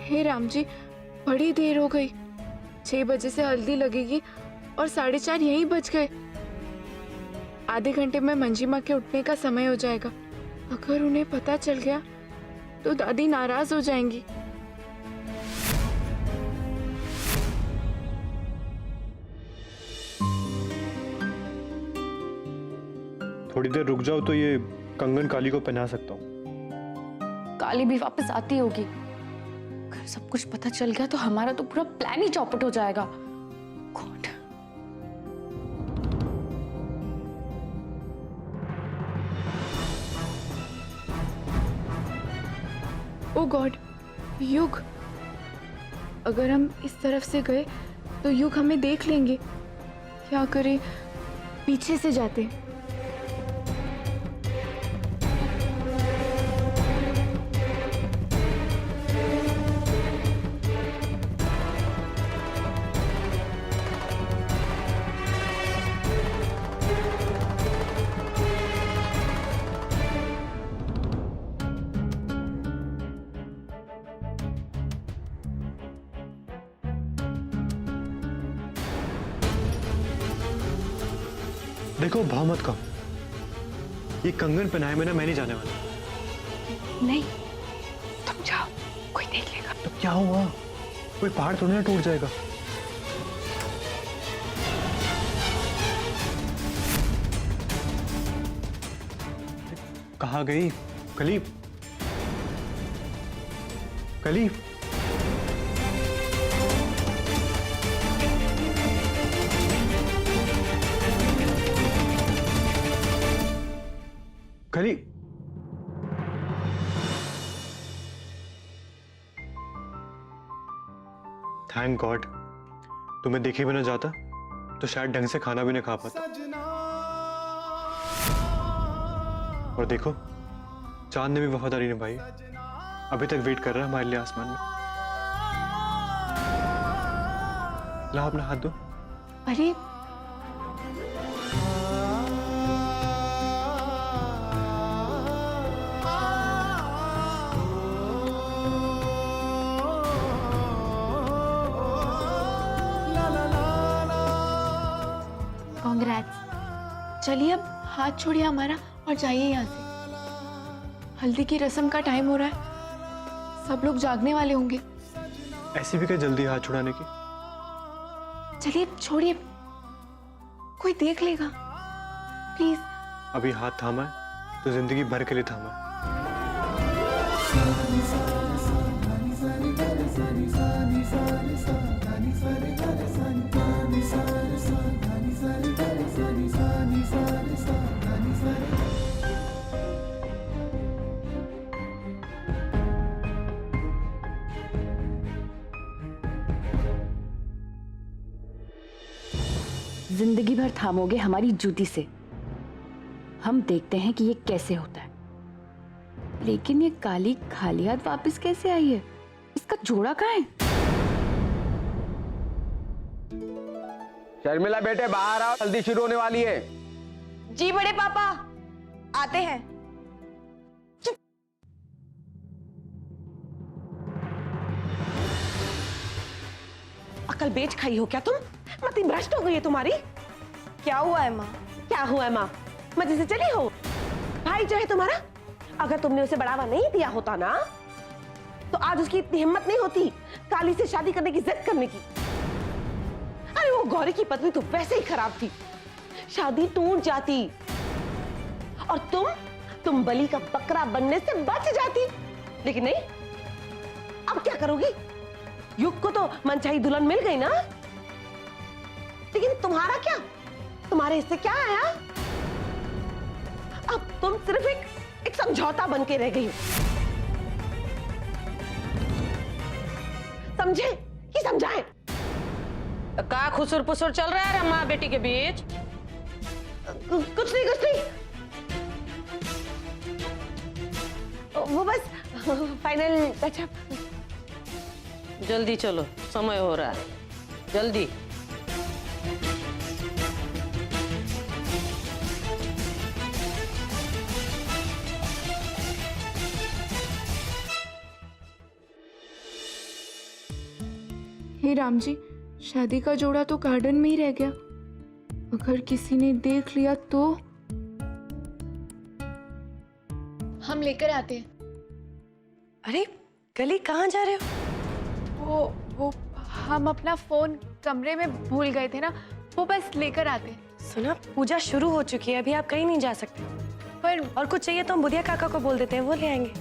हे राम जी, बड़ी देर हो गई। 6 बजे से हल्दी लगेगी और 4:30 यहीं बज गए। आधे घंटे में मंजी माँ के उठने का समय हो जाएगा। अगर उन्हें पता चल गया तो दादी नाराज हो जाएंगी। थोड़ी देर रुक जाओ तो ये कंगन काली को पहना सकता हूँ। काली भी वापस आती होगी। अगर सब कुछ पता चल गया तो हमारा तो पूरा प्लान ही चौपट हो जाएगा। गॉड। ओ गॉड, युग। अगर हम इस तरफ से गए तो युग हमें देख लेंगे। क्या करें, पीछे से जाते। देखो भाव मत खाओ, ये कंगन पहनाए में ना मैं नहीं जाने वाला। नहीं, तुम जाओ, कोई देख लेगा। तो क्या हुआ, कोई पहाड़ थोड़ी ना टूट जाएगा। कहाँ गई कली? कली, कली। थैंक गॉड, तुम्हें देखे भी ना जाता तो शायद ढंग से खाना भी नहीं खा पाता। और देखो, चांद ने भी वफादारी निभाई, अभी तक वेट कर रहा है हमारे लिए आसमान में। लाओ अपना हाथ दो। अरे कांग्रेट्स। चलिए अब हाथ छोड़िए हमारा और जाइए यहाँ से। हल्दी की रस्म का टाइम हो रहा है, सब लोग जागने वाले होंगे। ऐसी भी क्या जल्दी हाथ छुड़ाने की? चलिए छोड़िए, कोई देख लेगा। प्लीज। अभी हाथ थामा है तो जिंदगी भर के लिए थामा है। जिंदगी भर थामोगे हमारी जूती से। हम देखते हैं कि ये कैसे होता है। लेकिन ये काली खाली हाथ वापस कैसे आई है? इसका जोड़ा कहाँ है? शर्मिला बेटे बाहर आओ, हल्दी शुरू होने वाली है। जी बड़े पापा, आते हैं। अकल बेच खाई हो क्या तुम? मति भ्रष्ट हो गई है तुम्हारी। क्या हुआ है माँ? क्या हुआ है माँ? मजे से चली हो? भाई जो है तुम्हारा, अगर तुमने उसे बढ़ावा नहीं दिया होता ना तो आज उसकी इतनी हिम्मत नहीं होती काली से शादी करने की जिद करने की। अरे वो गौरी की पत्नी तो वैसे ही खराब थी, शादी टूट जाती और तुम बलि का बकरा बनने से बच जाती। लेकिन नहीं, अब क्या करोगी? युग को तो मनचाही दुल्हन मिल गई ना, लेकिन तुम्हारा क्या? तुम्हारे हिस्से क्या आया? अब तुम सिर्फ एक समझौता बन के रह गई हो। समझे कि समझाएं? का खुसुर पुसुर चल रहा है माँ बेटी के बीच? कुछ नहीं, कुछ नहीं। वो बस फाइनल टचअप। जल्दी चलो, समय हो रहा है, जल्दी। हे राम जी, शादी का जोड़ा तो गार्डन में ही रह गया। अगर किसी ने देख लिया तो? हम लेकर आते हैं। अरे कली कहाँ जा रहे हो? वो हम अपना फोन कमरे में भूल गए थे ना, वो बस लेकर आते हैं। सुना, पूजा शुरू हो चुकी है, अभी आप कहीं नहीं जा सकते। पर और कुछ चाहिए तो हम बुधिया काका को बोल देते हैं, वो ले आएंगे।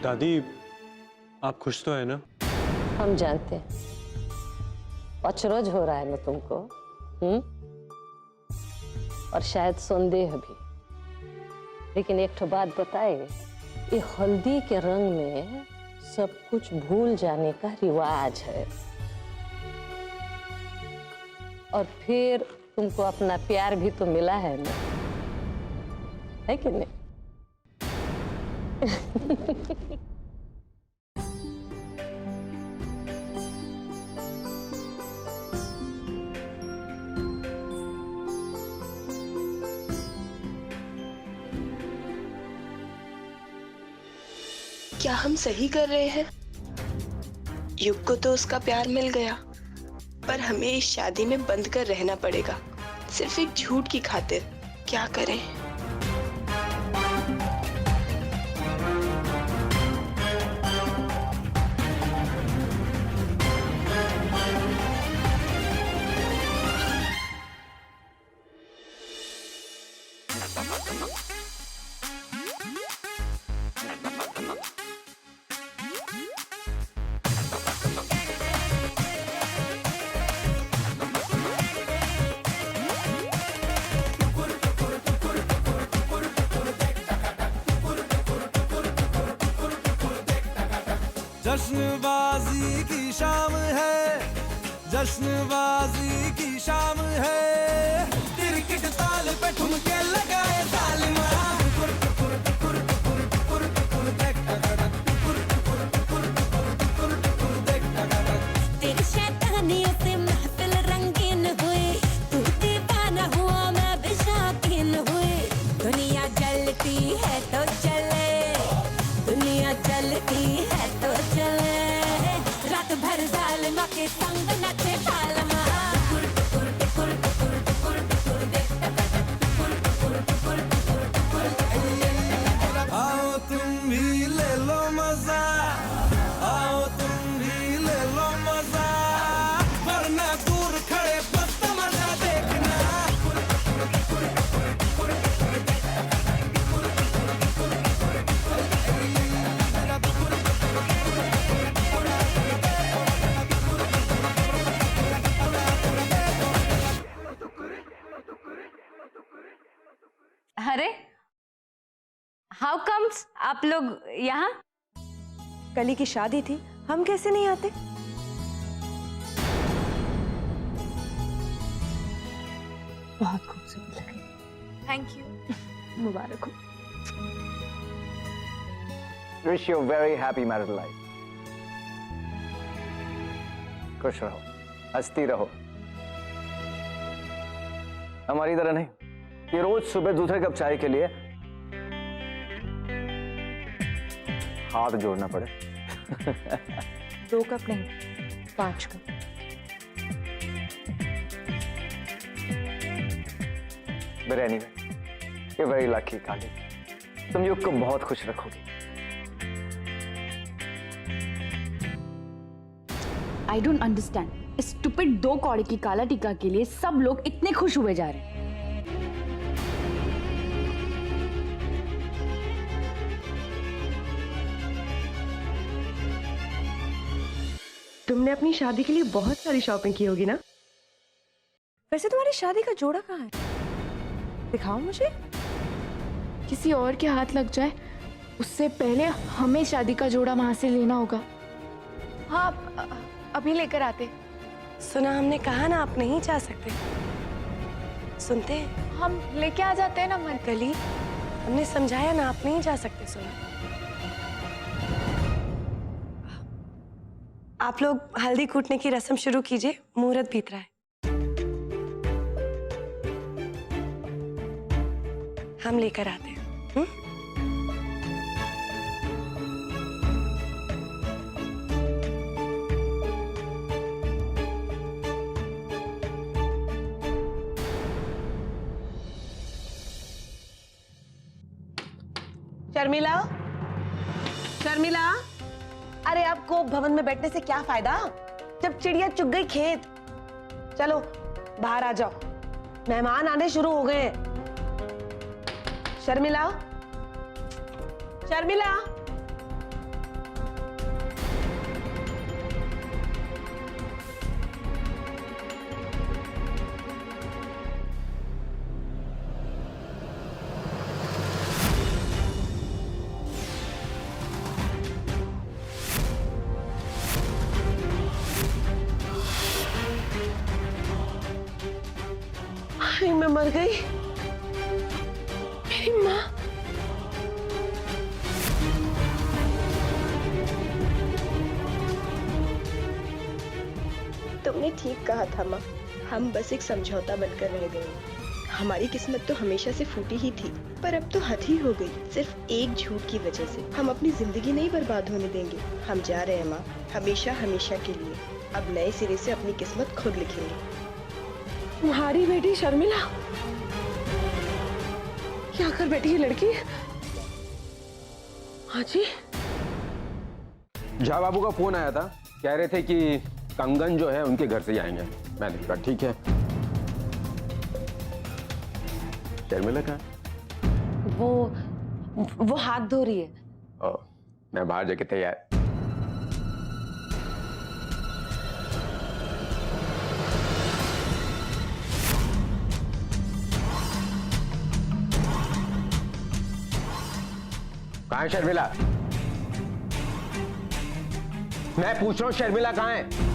दादी, आप खुश तो है ना? हम जानते हैं अचरज हो रहा है ना तुमको, और शायद संदेह भी। लेकिन एक ठो बात बताए, ये हल्दी के रंग में सब कुछ भूल जाने का रिवाज है। और फिर तुमको अपना प्यार भी तो मिला है ना, है कि नहीं? क्या हम सही कर रहे हैं? युग को तो उसका प्यार मिल गया, पर हमें इस शादी में बंद कर रहना पड़ेगा, सिर्फ एक झूठ की खातिर। क्या करें? जश्नबाजी की शाम है, जश्नबाजी की शाम है, क्रिकेट ताल पे ठुमके लगाए तालिमा। तेरी शैतानियों से महफिल रंगीन हुई, तू दीवाना हुआ मैं भी शौकीन हुई। दुनिया जलती है तो चले, दुनिया जलती है तो चले, रात भर जालिमा के संग नचे ठालमा। आओ तुम भी ले लो मजा, आओ तुम भी ले लो मजा, वरना दूर खड़े बस तमाशा देखना। अरे हाउ कम्स आप लोग यहाँ? कली की शादी थी, हम कैसे नहीं आते? बहुत खूबसूरत लगे। Thank you. मुबारक हो। Wish you very happy married life. खुश रहो, हंसती रहो। हमारी तरह नहीं, ये रोज सुबह दूसरे कप चाय के लिए हाथ जोड़ना पड़े। 2 कप नहीं, 5 cup. But anyway, you're very lucky, काली। तुम युग को बहुत खुश रखोगी। आई डोंट अंडरस्टैंड, इस स्टूपिड 2 कौड़े की काला टीका के लिए सब लोग इतने खुश हुए जा रहे हैं। तुमने अपनी शादी के लिए बहुत सारी शॉपिंग की होगी ना? वैसे तुम्हारी शादी का जोड़ा कहाँ है? दिखाओ मुझे। किसी और के हाथ लग जाए उससे पहले हमें शादी का जोड़ा वहां से लेना होगा। हाँ, अभी लेकर आते। सुना, हमने कहा ना आप नहीं जा सकते। सुनते हैं? हम लेके आ जाते हैं ना मन। कली, हमने समझाया ना, आप नहीं जा सकते सोना। आप लोग हल्दी कूटने की रस्म शुरू कीजिए, मुहूर्त बीत रहा है। हम लेकर आते हैं। शर्मिला, शर्मिला, अरे आपको भवन में बैठने से क्या फायदा जब चिड़िया चुग गई खेत। चलो बाहर आ जाओ, मेहमान आने शुरू हो गए हैं। शर्मिला, शर्मिला, मैं मर गई। मेरी माँ। तुमने ठीक कहा था माँ, हम बस एक समझौता बनकर रह गए। हमारी किस्मत तो हमेशा से फूटी ही थी, पर अब तो हद ही हो गई। सिर्फ एक झूठ की वजह से हम अपनी जिंदगी नहीं बर्बाद होने देंगे। हम जा रहे हैं माँ, हमेशा हमेशा के लिए। अब नए सिरे से अपनी किस्मत खुद लिखेंगे। तुम्हारी बेटी शर्मिला, क्या कर बैठी है लड़की? हाँ जी। झा बाबू का फोन आया था, कह रहे थे कि कंगन जो है उनके घर से ही आएंगे। मैंने कहा ठीक है। शर्मिला कहाँ है? वो हाथ धो रही है। ओ, मैं बाहर जाके तैयार। कहाँ है शर्मिला? मैं पूछ रहा हूँ शर्मिला कहाँ है?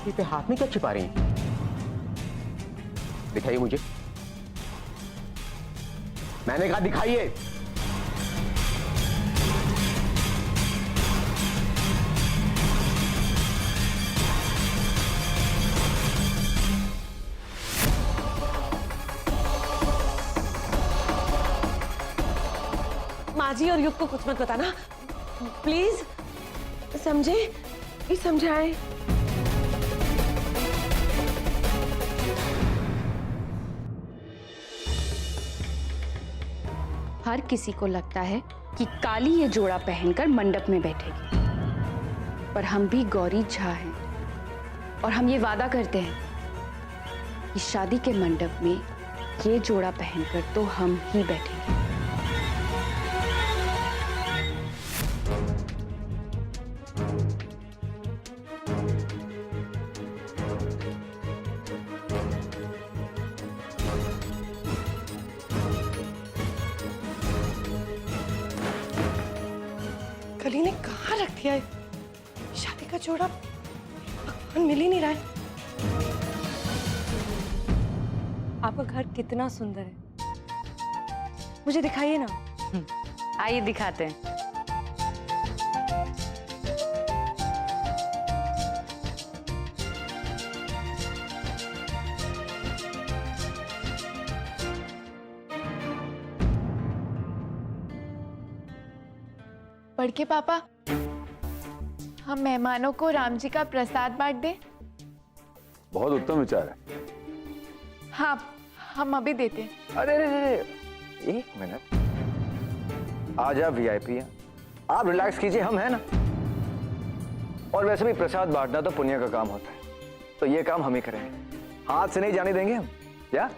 ये हाथ में क्या छिपा रही हैं? दिखाइए मुझे। मैंने कहा दिखाइए। माँ जी और युग को कुछ मत बताना प्लीज, समझे? ये समझाए। हर किसी को लगता है कि काली ये जोड़ा पहनकर मंडप में बैठेगी, पर हम भी गौरी झा हैं और हम ये वादा करते हैं कि शादी के मंडप में ये जोड़ा पहनकर तो हम ही बैठेंगे। कली ने कहाँ रख दिया है? शादी का जोड़ा भगवान मिल ही नहीं रहा है। आपका घर कितना सुंदर है, मुझे दिखाइए ना। आइए दिखाते हैं। पढ़ के पापा, हम मेहमानों को राम जी का प्रसाद बांट दें? बहुत उत्तम विचार है। हाँ, हम अभी देते हैं। अरे एक मिनट, आज आप वीआईपी हैं, आप रिलैक्स कीजिए, हम हैं ना। और वैसे भी प्रसाद बांटना तो पुण्य का काम होता है, तो ये काम हम ही करेंगे, हाथ से नहीं जाने देंगे हम। क्या?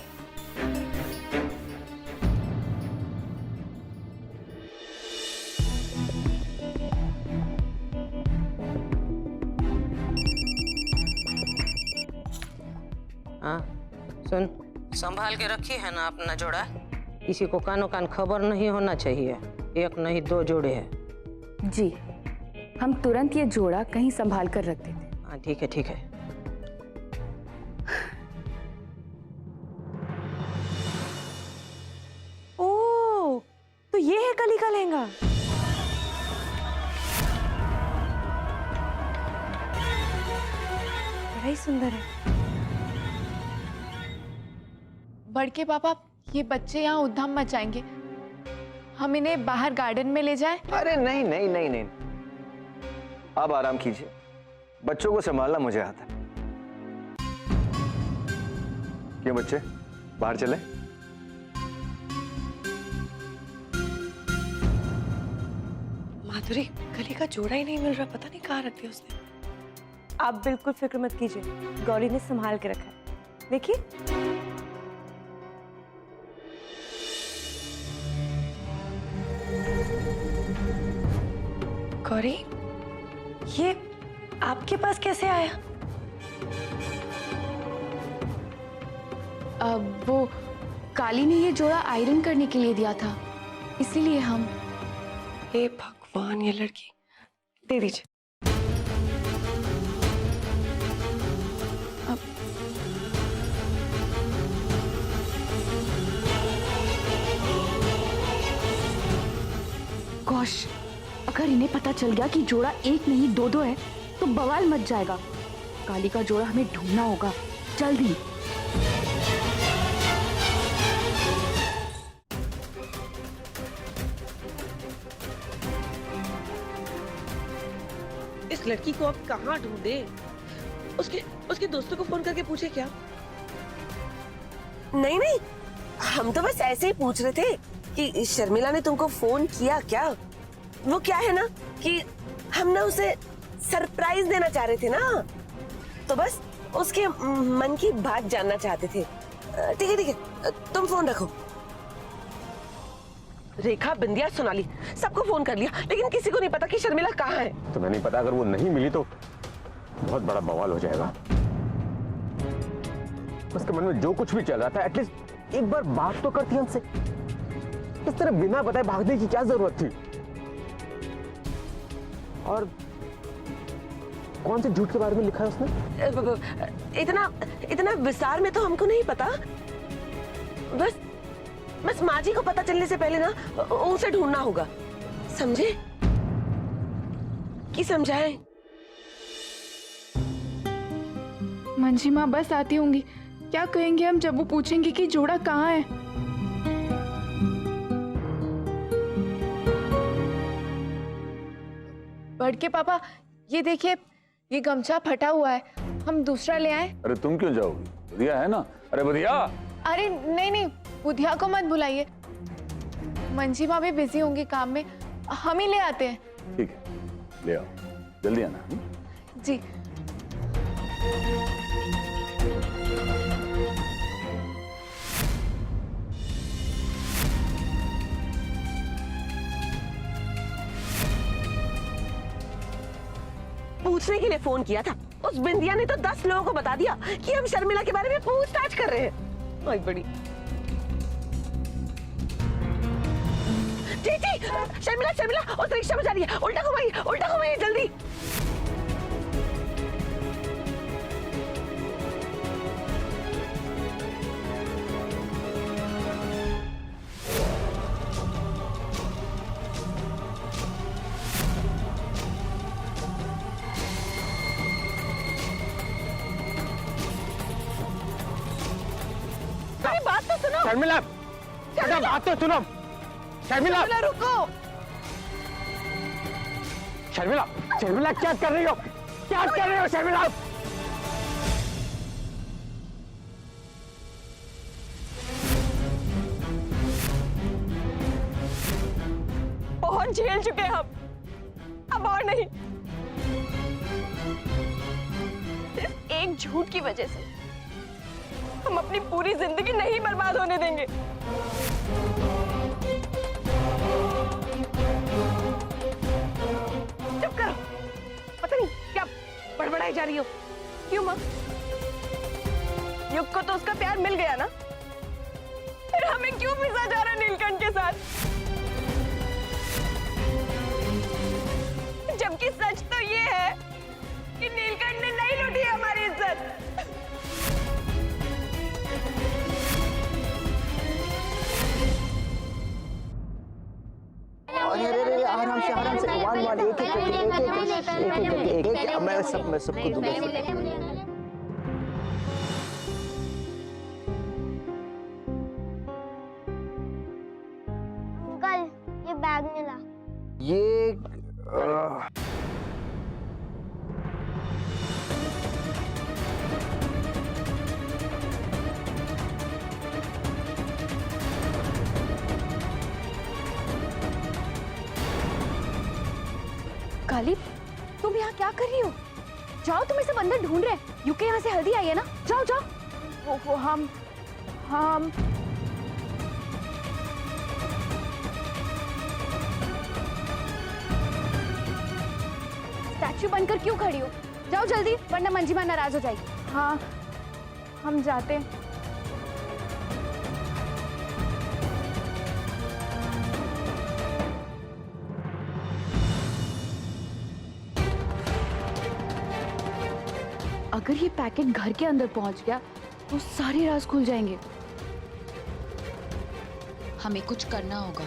हाँ सुन, संभाल के रखी है ना अपना जोड़ा, किसी को कानो कान खबर नहीं होना चाहिए। एक नहीं दो जोड़े हैं। जी, हम तुरंत ये जोड़ा कहीं संभाल कर रख देते। हाँ ठीक है ठीक है। सुंदर है। बड़के पापा, ये बच्चे यहाँ उद्धाम मचाएंगे, हम इन्हें बाहर गार्डन में ले जाएं? अरे नहीं नहीं नहीं नहीं, आप आराम कीजिए, बच्चों को संभालना मुझे आता है। क्यों बच्चे, बाहर चले? माधुरी, गले का जोड़ा ही नहीं मिल रहा, पता नहीं कहाँ रख दिया उसने। आप बिल्कुल फिक्र मत कीजिए, गौरी ने संभाल के रखा है। देखिए, गौरी, ये आपके पास कैसे आया? वो काली ने ये जोड़ा आयरन करने के लिए दिया था, इसीलिए हम। हे भगवान, ये लड़की, दे दीजिए। गॉश, अगर इन्हें पता चल गया कि जोड़ा एक नहीं दो दो है तो बवाल मच जाएगा। काली का जोड़ा हमें ढूंढना होगा, जल्दी। इस लड़की को अब कहाँ ढूंढे? उसके दोस्तों को फोन करके पूछे क्या? नहीं नहीं, हम तो बस ऐसे ही पूछ रहे थे कि शर्मिला ने तुमको फोन किया क्या? वो क्या है ना कि हम ना उसे सरप्राइज देना चाह रहे थे ना, तो बस उसके मन की बात जानना चाहते थे। ठीक है, तुम फोन रखो। रेखा, बिंदिया, सोनाली, सबको फोन कर लिया, लेकिन किसी को नहीं पता कि शर्मिला कहाँ है। तुम्हें नहीं पता, अगर वो नहीं मिली तो बहुत बड़ा बवाल हो जाएगा। उसके मन में जो कुछ भी चल रहा था, एटलीस्ट एक बार बात तो करती हमसे। इस तरह बिना बताए भागने की क्या जरूरत थी? और कौन से झूठ के बारे में लिखा है उसने? इतना विस्तार में तो हमको नहीं पता। बस माँ जी को पता चलने से पहले ना उसे ढूंढना होगा, समझे? कि समझाएं? मंजी माँ बस आती होंगी, क्या कहेंगे हम जब वो पूछेंगे कि जोड़ा कहाँ है? बड़के पापा, ये देखिए, ये गमछा फटा हुआ है, हम दूसरा ले आए? अरे तुम क्यों जाओगी? बुधिया है ना। अरे बुधिया। अरे नहीं, बुधिया को मत बुलाइए, मंजी माँ भी बिजी होंगी काम में, हम ही ले आते हैं। ठीक है, ले आओ, जल्दी आना। जी। पूछने के लिए फोन किया था। उस बिंदिया ने तो 10 लोगों को बता दिया कि हम शर्मिला के बारे में पूछताछ कर रहे हैं। ओए बड़ी जी, शर्मिला उस रिक्शा में जा रही है। उल्टा घुमाइए जल्दी। बात तो सुनो शर्मिला, बात तो सुनो। शर्मिला रुको। शर्मिला क्या कर रही हो? शर्मिला? बहुत झेल चुके हैं हम, अब और नहीं। सिर्फ एक झूठ की वजह से हम अपनी पूरी जिंदगी नहीं बर्बाद होने देंगे। चुप करो, पता नहीं क्या बड़बड़ाई जा रही हो। क्यों माँ? युग को तो उसका प्यार मिल गया ना, फिर हमें क्यों पिसा जा रहा है नीलकंठ के साथ? जबकि सच तो ये है कि नीलकंठ ने नहीं लूटी हमारी इज्जत। आराम से वन एक मैं सबको दूंगा। बैग मिला? ये काली, तुम यहाँ क्या कर रही हो? जाओ, तुम्हें सब अंदर ढूंढ रहे हैं। यूके यहाँ से हल्दी आई है ना? जाओ जाओ। वो हम स्टैचू बनकर क्यों खड़ी हो? जाओ जल्दी, वरना मंजिमा नाराज हो जाएगी। हाँ, हम जाते हैं। अगर ये पैकेट घर के अंदर पहुंच गया तो सारे राज खुल जाएंगे। हमें कुछ करना होगा।